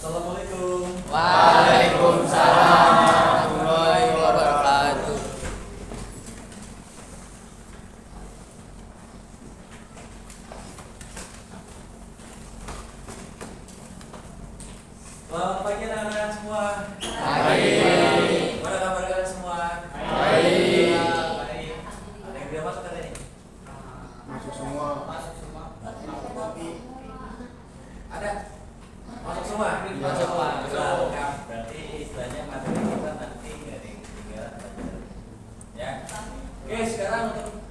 Assalamualaikum. Waalaikumsalam warahmatullahi wabarakatuh. Selamat pagi anak-anak semua. Pagi. Gimana kabar kalian semua? Baik. Baik. Ada yang udah masuk kan ini? Masuk semua. Ada? Masuk semua? Masuk semua. Lengkap. Berarti istilahnya materi kita nanti nggak ada yang ketinggalan. Ya. Oke, sekarang untuk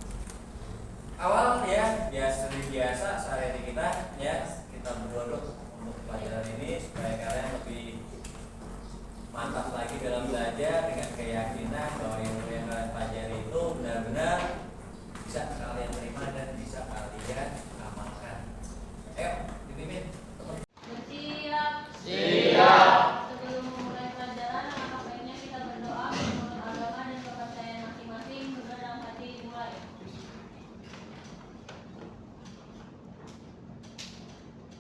awal ya, seperti biasa sehari-hari kita ya, kita berdoa dulu untuk pelajaran ini supaya kalian lebih mantap lagi dalam belajar dengan keyakinan bahwa ilmu yang kalian pelajari itu benar-benar bisa kalian terima dan bisa kalian amalkan. Ayo, dipimpin. Bersiap. Siap. Sebelum memulai pelajaran, alangkah baiknya kita berdoa menurut agama dan kepercayaan masing-masing. Berdoa dalam hati dimulai.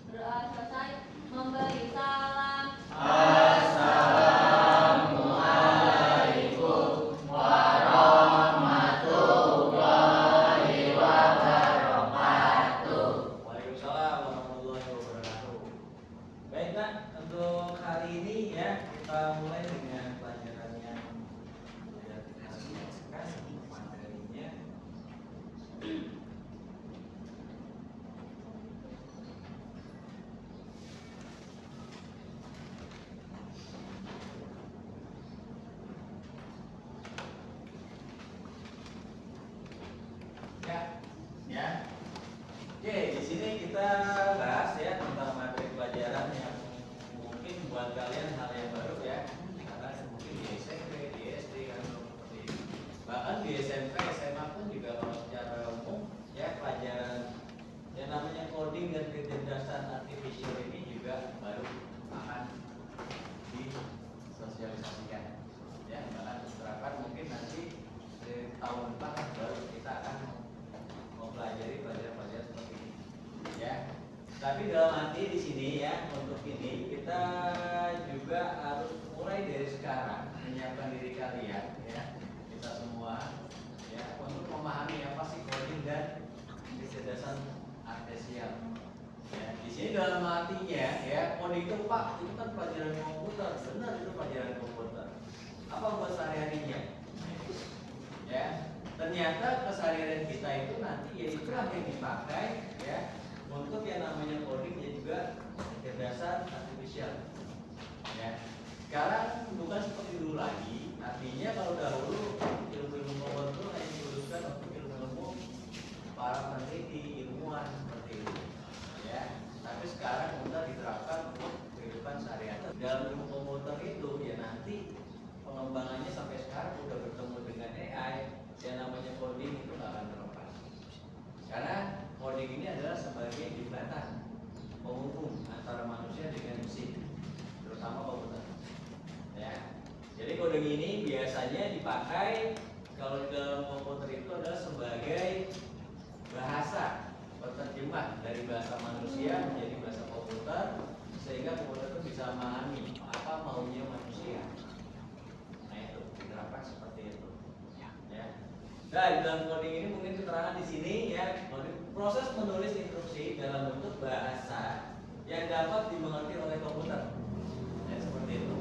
Berdoa selesai, memberi salam. Assalamualaikum warahmatullahi wabarakatuh. Waalaikumsalam warahmatullahi wabarakatuh. Baik nak, untuk hari ini ya kita mulai dengan pelajaran yang materinya. Ya. Oke, di sini kita bahas ya tentang materi pelajaran yang mungkin buat kalian hal yang baru ya. Karena mungkin di SMP, di SD kan belum seperti ini. Bahkan di SMP, SMA pun juga kalau secara umum ya pelajaran yang namanya coding dan kecerdasan artificial ini juga baru akan disosialisasikan. Ya, bahkan diterapkan mungkin nanti tahun depan baru kita akan mempelajari pelajaran-pelajaran seperti ini, ya. Tapi dalam arti di sini ya untuk ini kita juga harus mulai dari sekarang menyiapkan diri kalian ya, kita semua ya untuk memahami apa sih coding dan kecerdasan artificial. Ya, di sini dalam artinya ya coding itu Pak itu kan pelajaran komputer, benar itu pelajaran komputer. Apa buat sehari-harinya? Ya. Ternyata keseharian kita itu nanti ya itulah yang dipakai ya untuk yang namanya coding dan juga kecerdasan artificial. Ya. Sekarang bukan seperti dulu lagi. Artinya kalau dahulu ilmu-ilmu komputer hanya dikhususkan untuk ilmu-ilmu para peneliti, ilmuwan seperti itu. Ya. Tapi sekarang sudah diterapkan untuk kehidupan sehari-hari. Dalam ilmu komputer itu ya nanti pengembangannya sampai sekarang udah bertemu dengan AI. Yang namanya coding itu nggak akan terlepas karena coding ini adalah sebagai jembatan penghubung antara manusia dengan mesin, terutama komputer ya. Jadi coding ini biasanya dipakai kalau di dalam komputer itu adalah sebagai bahasa penerjemah dari bahasa manusia menjadi bahasa komputer sehingga komputer itu bisa memahami apa maunya manusia. Nah itu diterapkan seperti itu ya. Nah, dalam coding ini mungkin keterangan di sini ya, proses menulis instruksi dalam bentuk bahasa yang dapat dimengerti oleh komputer. Ya, seperti itu.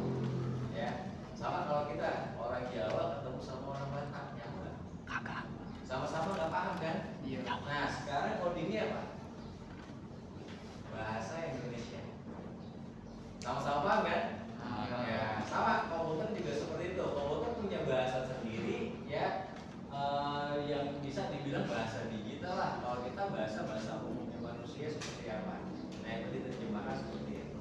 Ya. Sama kalau kita orang Jawa ketemu sama orang Batak, ya enggak? Kagak. Sama-sama nggak paham kan? Iya. Nah, sekarang codingnya apa? Bahasa Indonesia. Sama-sama paham kan? Ya, sama komputer juga seperti itu. Komputer punya bahasa sendiri ya. Yang bisa dibilang bahasa digital lah. Kalau kita bahasa umumnya manusia seperti apa? Nah itu diterjemahkan seperti itu.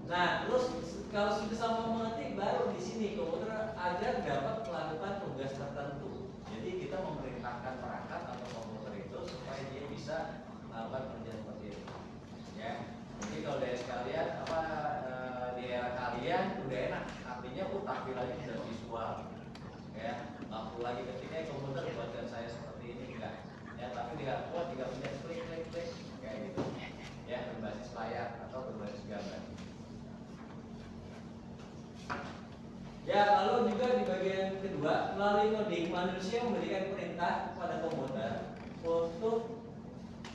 Nah terus kalau sudah sama mengerti baru di sini komputer agar dapat melakukan tugas tertentu. Jadi kita memerintahkan perangkat atau komputer itu supaya dia bisa melakukan kerjaan seperti itu. Ya. Jadi kalau dari sekalian di era kalian udah enak. Artinya tampilannya sudah visual. Ya, nggak perlu lagi ketika komputer buatkan saya seperti ini enggak ya, tapi tidak kuat jika punya klik kayak gitu ya, berbasis layar atau berbasis gambar. melalui coding manusia memberikan perintah kepada komputer untuk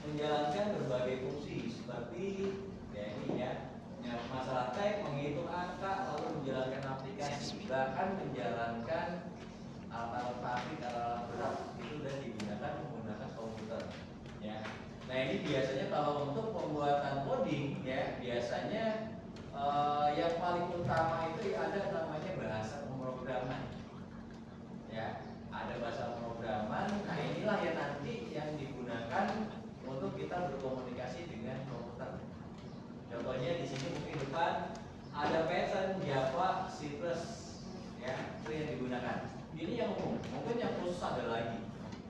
menjalankan berbagai fungsi seperti ya ini ya, masalah teks, menghitung angka, lalu menjalankan aplikasi, bahkan menjalankan alat pabrik, alat berat itu sudah digunakan menggunakan komputer ya. Nah ini biasanya kalau untuk pembuatan coding ya biasanya yang paling utama itu ada namanya bahasa pemrograman ya, ada bahasa pemrograman. Nah inilah yang nanti yang digunakan untuk kita berkomunikasi dengan komputer. Contohnya di sini mungkin depan ada Python, Java, C++, ya itu yang digunakan. Ini yang umum, mungkin yang khusus ada lagi,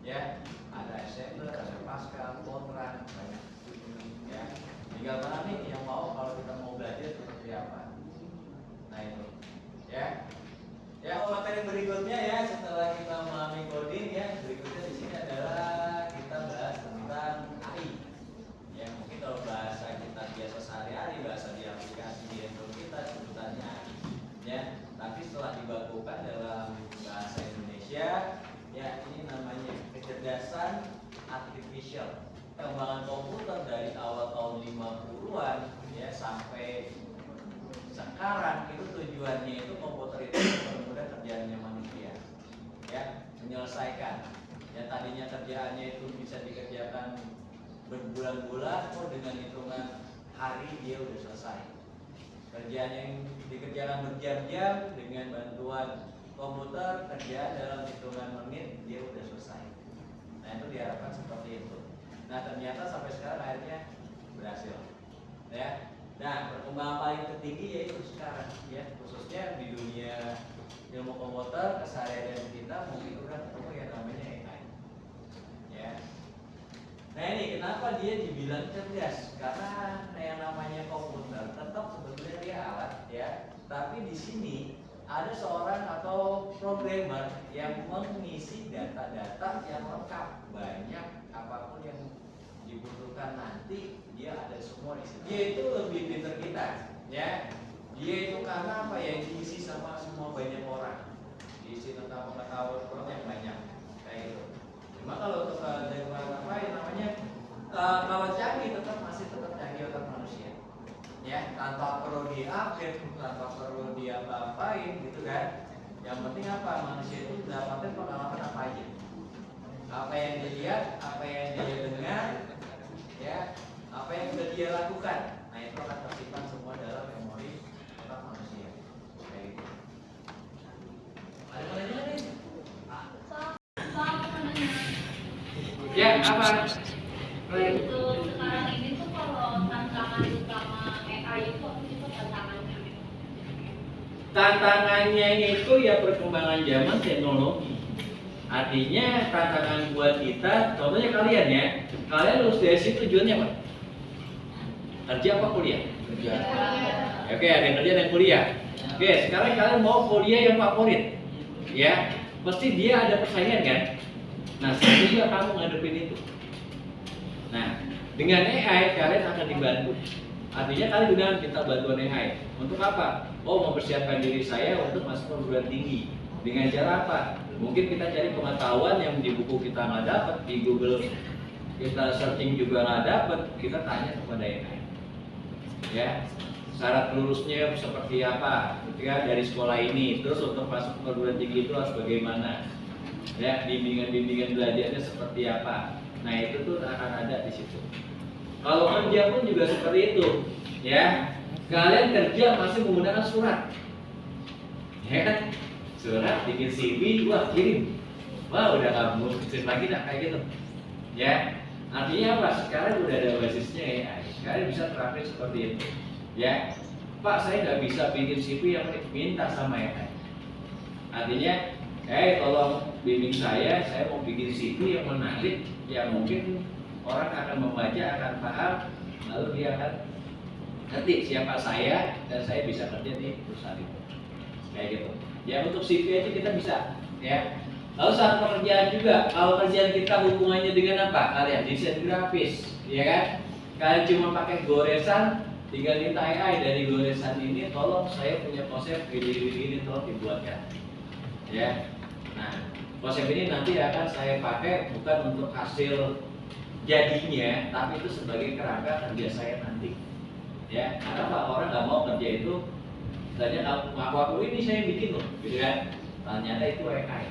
ya ada assembler, ada Pascal, Fortran, banyak. Ya, tinggal mana nih yang mau kalau kita mau belajar seperti apa. Nah itu, ya. Ya materi berikutnya ya setelah kita memahami coding ya berikutnya di sini adalah kita bahas tentang AI. Ya mungkin kalau bahasa kita biasa sehari-hari, bahasa di aplikasi di handphone kita sebutannya AI. Ya, tapi setelah dibakukan dalam bahasa Indonesia, ya ini namanya kecerdasan artificial. Perkembangan komputer dari awal tahun 50-an ya sampai sekarang itu tujuannya itu komputer itu mempermudah kerjaannya manusia. Ya, menyelesaikan. Yang tadinya kerjaannya itu bisa dikerjakan berbulan-bulan, dengan hitungan hari dia udah selesai. Kerjaan yang dikerjakan berjam-jam dengan bantuan komputer, kerjaan dalam hitungan menit dia udah selesai. Nah itu diharapkan seperti itu. Nah ternyata sampai sekarang akhirnya berhasil. Ya. Nah perkembangan paling tertinggi yaitu sekarang, ya khususnya di dunia ilmu komputer keseharian kita mungkin udah ketemu yang namanya AI. Ya. Nah ini kenapa dia dibilang cerdas? Karena yang namanya komputer tetap sebetulnya dia alat ya. Tapi di sini ada seorang atau programmer yang mengisi data-data yang lengkap, banyak apapun yang dibutuhkan nanti dia ada semua di sini. Dia itu lebih pintar kita, ya. Dia itu karena apa ya diisi sama semua banyak orang, diisi tentang pengetahuan yang banyak kayak gitu. Cuma kalau untuk dengan apa yang namanya kalau canggih masih tetap canggih otak manusia, ya tanpa perlu diupdate, tanpa perlu diapa-apain gitu kan. Yang penting apa manusia itu dapatkan pengalaman apa aja, apa yang dia lihat, apa yang dia dengar, ya apa yang sudah dia lakukan. Nah itu akan tersimpan semua dalam memori otak manusia. Kayak gitu. Ada pertanyaan nih? Ya apa? Itu sekarang ini tuh kalau tantangan utama AI itu apa sih tantangannya? Tantangannya itu ya perkembangan zaman teknologi. Artinya tantangan buat kita, contohnya kalian ya, kalian lulus dari situ tujuannya apa? Kerja apa kuliah? Kerja. Oke, ada yang kerja dan kuliah. Oke, sekarang kalian mau kuliah yang favorit, ya, pasti dia ada persaingan kan? Nah, seperti juga kamu ngadepin itu. Nah, dengan AI kalian akan dibantu. Artinya kalian juga minta bantuan AI. Untuk apa? Oh, mempersiapkan diri saya untuk masuk perguruan tinggi. Dengan cara apa? Mungkin kita cari pengetahuan yang di buku kita nggak dapat, di Google kita searching juga nggak dapat, kita tanya kepada AI. Ya, syarat lulusnya seperti apa? Ketika dari sekolah ini, terus untuk masuk perguruan tinggi itu harus bagaimana? Ya, bimbingan belajarnya seperti apa? Nah itu tuh akan ada di situ. Kalau kerja pun juga seperti itu, ya. Kalian kerja masih menggunakan surat, ya kan? Surat, bikin CV, wah kirim, wah udah nggak mau kerja lagi, nak kayak gitu, ya. Artinya apa? Sekarang udah ada basisnya AI. Kalian bisa terapin seperti itu, ya. Pak, saya nggak bisa bikin CV yang minta sama AI. Artinya, tolong bimbing saya mau bikin CV yang menarik, yang mungkin orang akan membaca, akan paham, lalu dia akan ngerti siapa saya dan saya bisa kerja di perusahaan itu, kayak gitu. Ya untuk CV aja kita bisa, ya. Lalu saat pekerjaan juga, kalau kerjaan kita hubungannya dengan apa? Kalian desain grafis, ya kan? Kalian cuma pakai goresan, tinggal minta AI dari goresan ini, tolong saya punya konsep gini tolong dibuatkan, ya. Nah, konsep ini nanti akan saya pakai bukan untuk hasil jadinya, tapi itu sebagai kerangka kerja saya nanti. Ya, karena Pak orang nggak mau kerja itu, tanya aku ini saya bikin loh, gitu kan? Ternyata itu AI.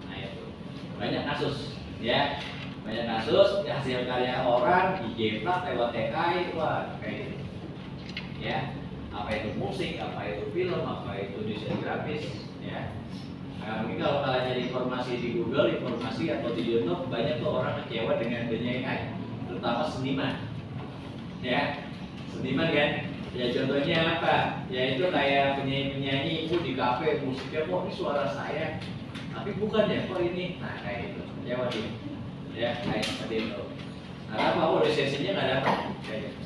Nah itu banyak kasus, ya, banyak kasus hasil karya orang dijeplak lewat AI, wah kayak gitu. Ya, apa itu musik, apa itu film, apa itu desain grafis, ya. Nah, mungkin kalau kalian cari informasi di Google, informasi atau di YouTube, banyak tuh orang kecewa dengan dunia AI, terutama seniman. Ya, seniman kan? Ya contohnya apa? Ya itu kayak penyanyi-penyanyi itu di kafe musiknya kok ini suara saya, tapi bukan ya kok ini. Nah kayak itu, kecewa dia. Ya kayak seperti itu. Nah, apa? Oh lisensinya nggak dapat.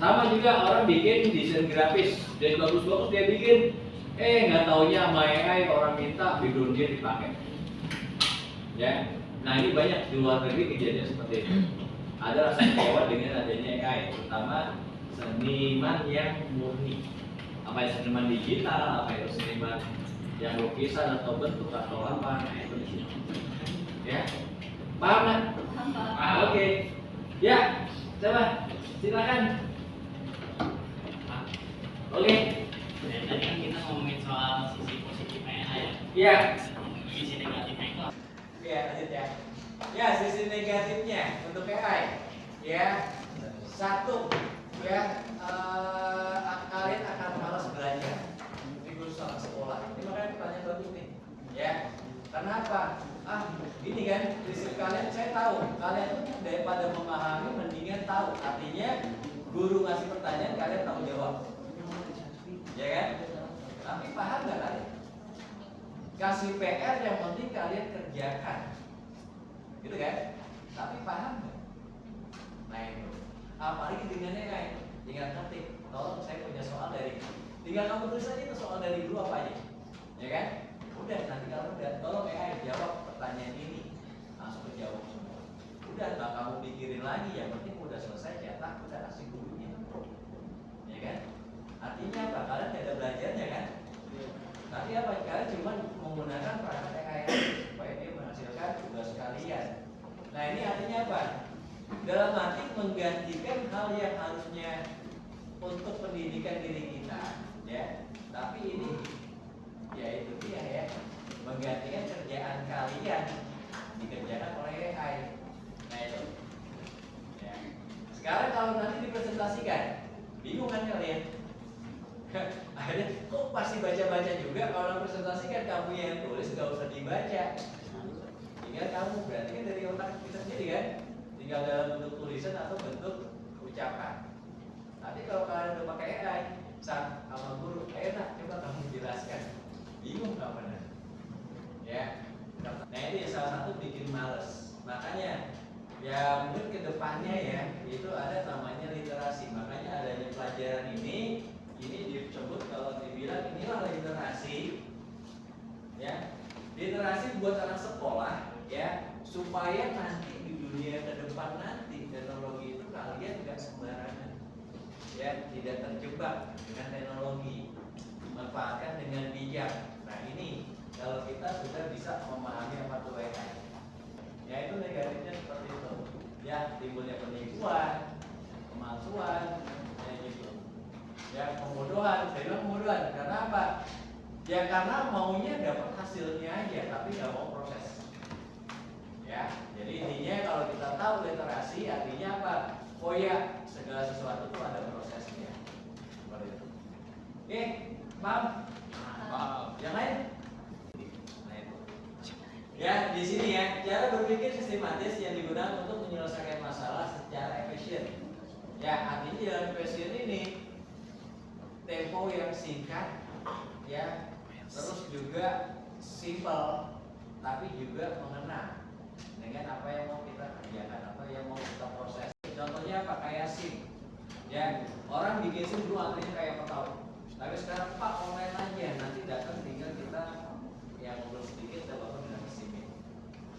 Sama juga orang bikin desain grafis, dan bagus-bagus dia bikin. Nggak taunya sama AI orang minta background dia dipakai. Ya, nah ini banyak di luar negeri kejadian seperti itu. Ada rasa kecewa dengan adanya AI, terutama seniman yang murni. Apa itu seniman digital, apa itu seniman yang lukisan atau bentuk atau apa, nah itu di sini. Ya, paham nggak? Paham. Oke. Ya, coba silakan. Oke. Tadi kan kita ngomongin soal sisi positif AI ya. Iya. Sisi negatifnya itu. Iya, lanjut ya. Ya, sisi negatifnya untuk AI. Ya, satu, ya, kalian akan malas belajar di kursus sekolah. Ini makanya pertanyaan bagus nih. Ya, kenapa? Gini kan, prinsip kalian saya tahu. Kalian tuh daripada memahami, mendingan tahu. Artinya, guru ngasih pertanyaan, kalian tahu jawab. Ya kan? Tapi paham nggak kalian? Kasih PR yang penting kalian kerjakan, gitu kan? Tapi paham nggak? Nah itu, apalagi dengan AI, tinggal ketik. Tolong saya punya soal dari, tinggal kamu tulis aja itu soal dari dulu apa aja, ya kan? Udah nanti kalau udah, tolong AI jawab pertanyaan ini, langsung jawab semua. Udah nggak kamu pikirin lagi, yang penting udah selesai cetak, udah kasih gurunya, ya kan? Artinya apa? Kalian tidak ada belajarnya kan? Tapi apa? Kalian cuma menggunakan perangkat AI supaya dia menghasilkan tugas kalian. Nah ini artinya apa? Dalam arti menggantikan hal yang harusnya untuk pendidikan diri kita, ya. Tapi ini, ya itu dia ya, menggantikan kerjaan kalian dikerjakan oleh AI. Nah itu. Ya. Sekarang kalau nanti dipresentasikan, bingung kan kalian? Akhirnya kok pasti baca-baca juga. Kalau presentasikan kamu yang tulis nggak usah dibaca, tinggal kamu berarti kan dari otak kita sendiri kan, tinggal dalam bentuk tulisan atau bentuk ucapan. Nanti kalau kalian udah pakai AI sama guru, enak coba kamu jelaskan, bingung nggak benar? Ya, nah ini salah satu bikin males. Makanya ya mungkin kedepannya ya itu ada namanya literasi. Makanya adanya pelajaran ini disebut, kalau dibilang inilah literasi, ya, literasi buat anak sekolah, ya, supaya nanti di dunia ke depan nanti teknologi itu kalian nggak sembarangan, ya, tidak terjebak dengan teknologi, manfaatkan dengan bijak. Nah ini kalau kita sudah bisa memahami apa itu AI, ya itu negatifnya seperti itu, ya, timbulnya penipuan, pemalsuan, ya gitu. Ya pembodohan, saya bilang pembodohan. Karena apa? Ya karena maunya dapat hasilnya aja, tapi nggak mau proses. Ya, jadi intinya kalau kita tahu literasi artinya apa? Oh ya, segala sesuatu itu ada prosesnya. Seperti itu. Oke, paham? Paham. Yang lain? Nah itu. Ya di sini ya, cara berpikir sistematis yang digunakan untuk menyelesaikan masalah secara efisien. Ya artinya dalam efisien ini tempo yang singkat, ya, terus juga simple, tapi juga mengena dengan apa yang mau kita kerjakan, apa yang mau kita proses. Contohnya apa? Kayak SIM, ya, orang bikin SIM dulu antrinya kayak petau, tapi sekarang Pak online aja, nanti datang tinggal kita yang ngobrol sedikit, kita bakal dengan SIM ini.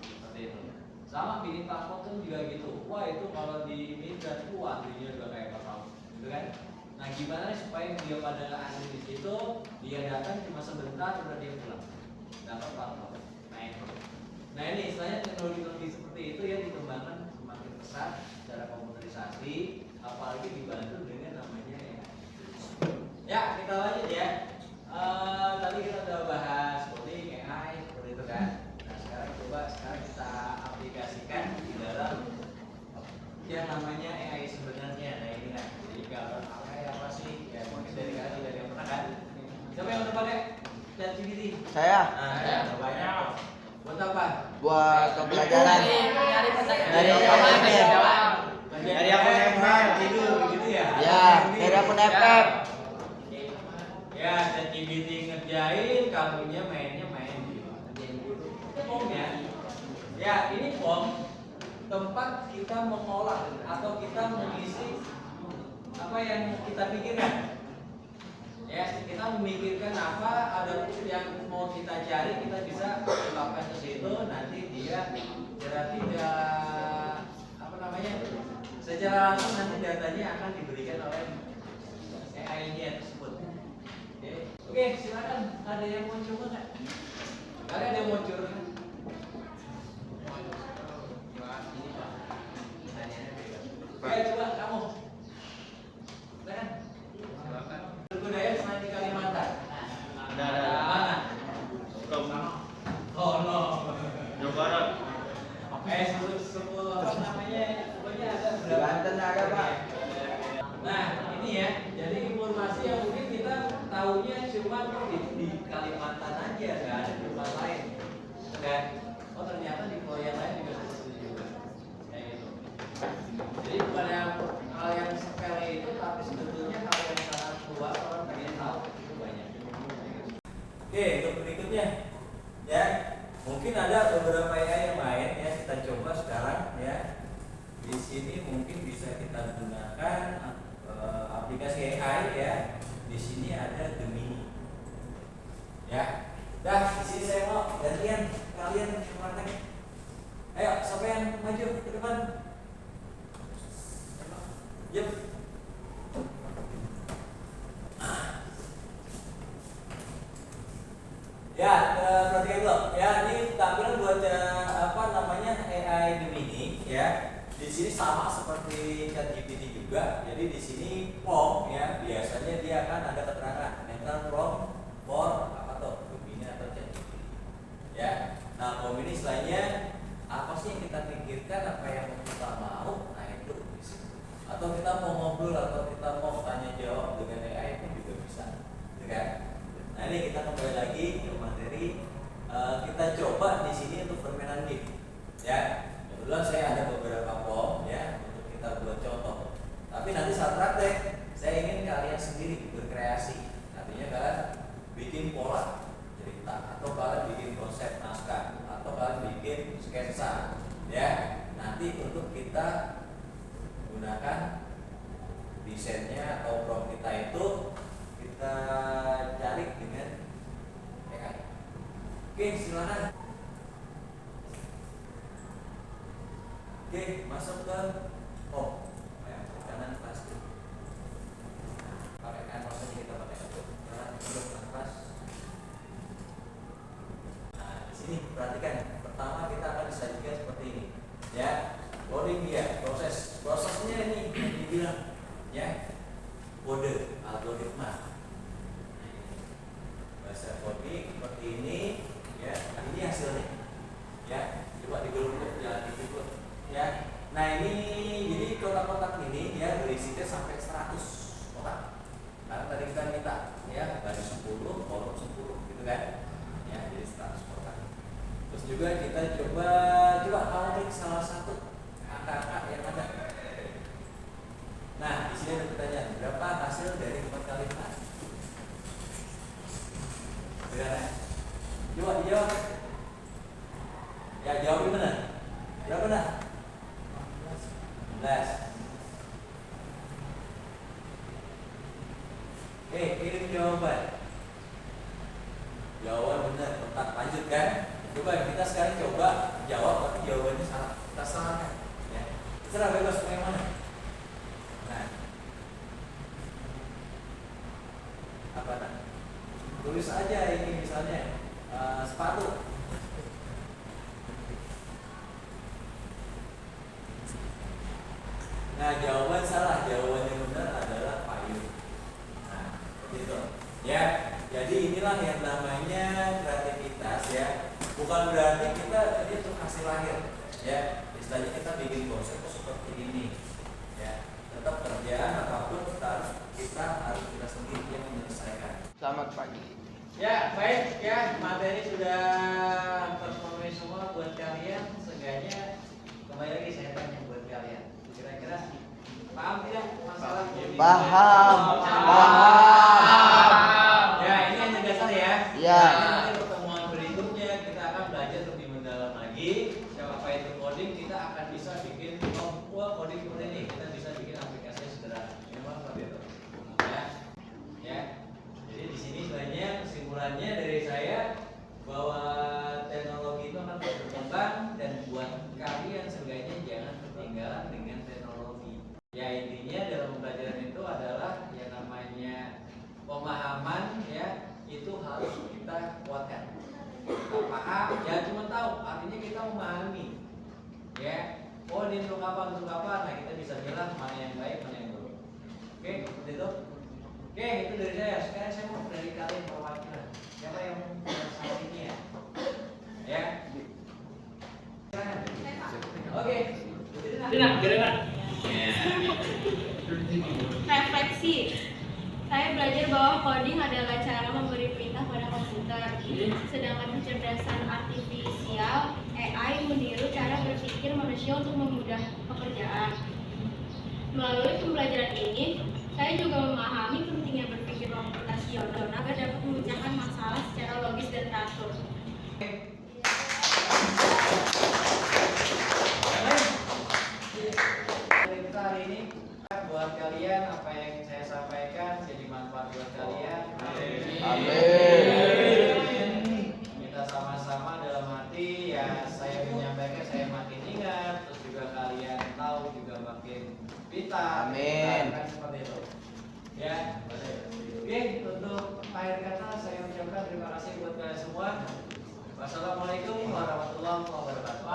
Seperti itu. Sama bikin paspor tuh juga gitu. Wah itu kalau di imigran tuh antrinya juga kayak petau, gitu kan? Nah gimana nih supaya dia pada antri di situ, dia datang cuma sebentar udah dia pulang, dapat paspor. Nah ini istilahnya teknologi seperti itu yang dikembangkan semakin pesat secara komputerisasi, apalagi dibantu dengan namanya ya. Ya kita lanjut ya. Tadi kita udah bahas coding, AI seperti itu kan. Nah sekarang kita aplikasikan di dalam yang namanya AI sebenarnya. Nah ini kan. Jadi kalau AI apa sih? Ya mungkin dari yang pernah kan. Siapa yang udah pakai ChatGPT? Saya. Nah, ya, banyak. Buat apa? Buat pembelajaran dari akun FF tidur gitu ya? ya, dari akun FF. Ya, ChatGPT ngerjain, kamunya mainnya main di form ya. Ya, ini form tempat kita mengolah atau kita mengisi apa yang kita pikirkan. Ya, kita memikirkan apa, ada yang mau kita cari, kita bisa ungkapkan ke situ, nanti dia tidak apa namanya, secara langsung nanti datanya akan diberikan oleh AI-nya tersebut. Oke, silakan. Ada yang mau coba nggak? Ada yang mau curhat? Oke, coba kamu. Silakan. Budaya selain di Kalimantan. Ada. Mana? Oh no. Jawa Barat. Sepuluh apa namanya? Pokoknya ada berapa? Banten ada, Pak. Nah, ini ya. Jadi informasi yang mungkin kita tahunya cuma di Kalimantan aja, nggak ada di tempat lain. Dan oh ternyata di pulau yang lain juga seperti itu juga. Kayak gitu. Jadi bukan hal yang sepele itu, tapi sebetulnya hal yang sangat luas, orang pengen tahu itu banyak. Oke, untuk berikutnya ya, mungkin ada beberapa AI yang lain ya, kita coba sekarang ya. Di sini mungkin bisa kita gunakan aplikasi AI ya. Di sini ada Gemini. Ya. Dah, di sini saya mau gantian kalian praktek. Ayo, siapa yang maju ke depan? Yuk. Ya, perhatikan dulu. Ya, ini tampilan buat apa namanya AI Gemini ya. Di sini sama seperti ChatGPT juga. Jadi di sini prompt ya, biasanya dia akan ada keterangan enter prompt for apa tuh? Gemini atau ChatGPT. Ya. Nah, prompt ini istilahnya apa sih yang kita pikirkan, apa yang kita mau, nah itu di sini. Atau kita mau ngobrol atau kita mau tanya jawab dengan AI itu juga bisa. Ya kan? Nah, ini kita kembali lagi ke materi. Kita coba di sini untuk permainan game. Ya. Kebetulan saya ada beberapa form ya untuk kita buat contoh. Tapi nanti saat praktek saya ingin kalian sendiri berkreasi. Artinya kalian bikin pola cerita atau kalian bikin konsep naskah atau kalian bikin sketsa ya. Nanti untuk kita gunakan desainnya atau prompt kita itu kita cari dengan AI. Oke, silakan. Oke, masuk ke yang kanan pasti. Pakai kanvas aja, kita pakai itu. Kanvas. Nah, di sini perhatikan. Pertama kita akan disajikan seperti ini. Ya, coding dia, prosesnya ini yang dibilang ya, kode algoritma. Bahasa coding seperti ini ya. Nah, ini hasilnya. Ya, coba digulung-gulung, jangan dipukul. Ya, nah ini jadi kotak-kotak ini ya berisinya sampai 100 kotak. Karena tadi kita minta ya baris 10, kolom 10 gitu kan. Ya, jadi 100 kotak. Terus juga kita coba kamu klik salah satu angka-angka yang ada. Nah, di sini ada pertanyaan, berapa hasil dari 4 kali 4? Berapa? Coba dijawab. Ya, jawab benar. Berapa benar? 11. Kirim jawaban. Jawaban benar, tetap lanjut kan? Coba kita sekarang coba jawab tapi jawabannya salah. Kita salahkan. Ya. Terserah bebas mau yang mana. Nah, apa nah? Tulis aja ini misalnya sepatu. jawaban salah. Jawaban yang benar adalah payung. Nah, gitu. Ya, jadi inilah yang namanya kreativitas ya. Bukan berarti kita itu hasil lahir. Ya, istilahnya kita bikin konsep seperti ini. Ya, tetap kerjaan apapun kita harus sendiri yang menyelesaikan. Selamat pagi. Ya, baik ya, materi sudah terpenuhi semua buat kalian. Seenggaknya kembali lagi saya tanya buat kalian. Kira-kira paham tidak masalah ini? Paham. Ya, ini hanya dasar ya. Ya. Nanti pertemuan berikutnya kita akan belajar lebih mendalam lagi. Siapa itu coding, kita akan bisa bikin coding seperti ini. Kita bisa bikin aplikasi yang sederhana. Memang seperti itu. Ya. Ya. Jadi di sini sebenarnya kesimpulannya dari saya bahwa teknologi itu akan terus berkembang dan buat kalian seenggaknya jangan ketinggalan dengan teknologi. Ya intinya dalam pembelajaran itu adalah yang namanya pemahaman ya itu harus kita kuatkan. Paham? Ya cuma tahu artinya kita memahami. Ya. Oh ini untuk apa? Nah kita bisa bilang mana yang baik mana yang buruk. Oke, seperti itu. Oke, itu dari saya. Sekarang saya mau dari kalian perwakilan. Siapa yang menjelaskannya? Ya. Oke. Gerak. Refleksi. Saya belajar bahwa coding adalah cara memberi perintah pada komputer. Sedangkan kecerdasan artifisial AI meniru cara berpikir manusia untuk memudahkan pekerjaan. Melalui pembelajaran ini, saya juga memahami pentingnya berpikir komputasional agar dapat memecahkan masalah secara logis dan teratur. Kita hari ini buat kalian apa yang saya sampaikan jadi manfaat buat kalian. Amin. Kita sama-sama dalam hati ya saya menyampaikan saya makin ingat terus juga kalian tahu juga makin pintar. Amin. Kan seperti itu. Ya. Oke, untuk akhir kata saya ucapkan terima kasih buat kalian semua. Wassalamualaikum warahmatullahi wabarakatuh.